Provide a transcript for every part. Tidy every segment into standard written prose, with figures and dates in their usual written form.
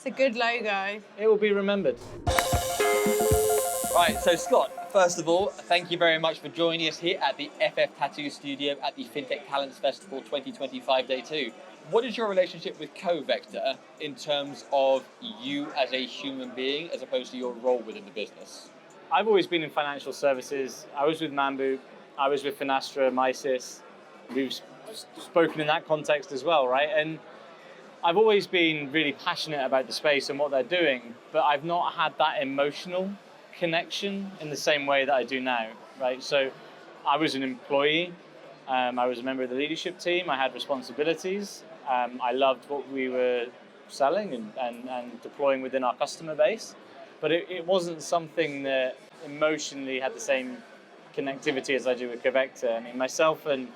It's a good logo. It will be remembered. Right, so Scott, first of all, thank you very much for joining us here at the FF Tattoo Studio at the Fintech Talents Festival 2025 Day 2. What is your relationship with Covecta in terms of you as a human being as opposed to your role within the business? I've always been in financial services. I was with Mambu, I was with Finastra, Misys. We've spoken in that context as well, right? And I've always been really passionate about the space and what they're doing, but I've not had that emotional connection in the same way that I do now, right? So I was an employee, I was a member of the leadership team, I had responsibilities, I loved what we were selling and deploying within our customer base, but it wasn't something that emotionally had the same connectivity as I do with Covecta. I mean, myself and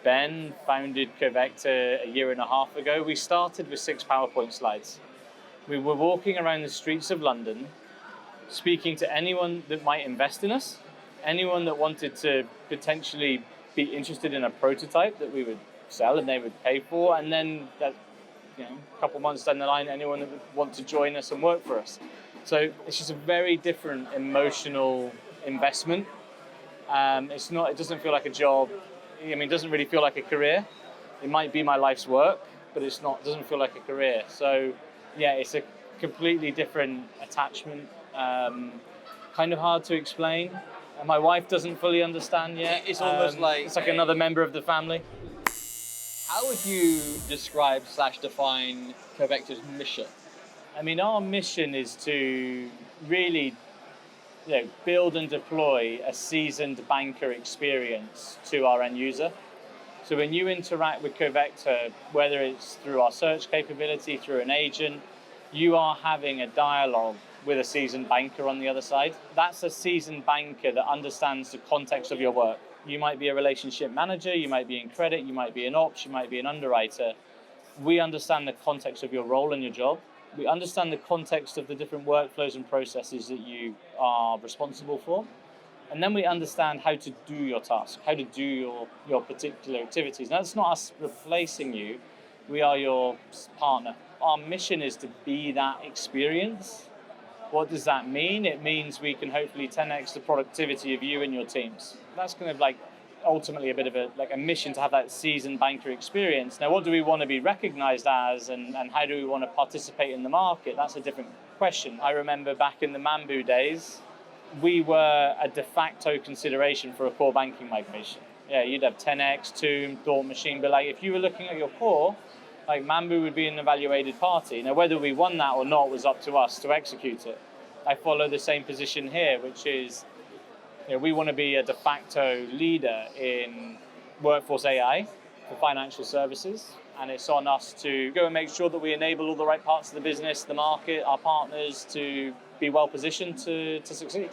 Ben founded Covecta a year and a half ago. We started with 6 PowerPoint slides. We were walking around the streets of London, speaking to anyone that might invest in us, anyone that wanted to potentially be interested in a prototype that we would sell and they would pay for, and then that, a couple months down the line, anyone that would want to join us and work for us. So it's just a very different emotional investment. It doesn't feel like a job. I mean, it doesn't really feel like a career. It might be my life's work, but it doesn't feel like a career. So yeah, it's a completely different attachment. Kind of hard to explain. My wife doesn't fully understand yet. It's almost like... It's like another member of the family. How would you describe / define Covecta's mission? I mean, our mission is to really build and deploy a seasoned banker experience to our end user. So when you interact with Covecta, whether it's through our search capability, through an agent, you are having a dialogue with a seasoned banker on the other side. That's a seasoned banker that understands the context of your work. You might be a relationship manager, you might be in credit, you might be in ops, you might be an underwriter. We understand the context of your role and your job. We understand the context of the different workflows and processes that you are responsible for. And then we understand how to do your task, how to do your particular activities. Now, that's not us replacing you. We are your partner. Our mission is to be that experience. What does that mean? It means we can hopefully 10x the productivity of you and your teams. That's kind of like ultimately a bit of a mission to have that seasoned banker experience. Now, what do we want to be recognized as and how do we want to participate in the market? That's a different question. I remember back in the Mambu days, we were a de facto consideration for a core banking migration. Yeah, you'd have 10x, Tomb, Thought Machine, but if you were looking at your core, Mambu would be an evaluated party. Now, whether we won that or not was up to us to execute it. I follow the same position here, which is we want to be a de facto leader in Workforce AI for financial services, and it's on us to go and make sure that we enable all the right parts of the business, the market, our partners to be well positioned to succeed.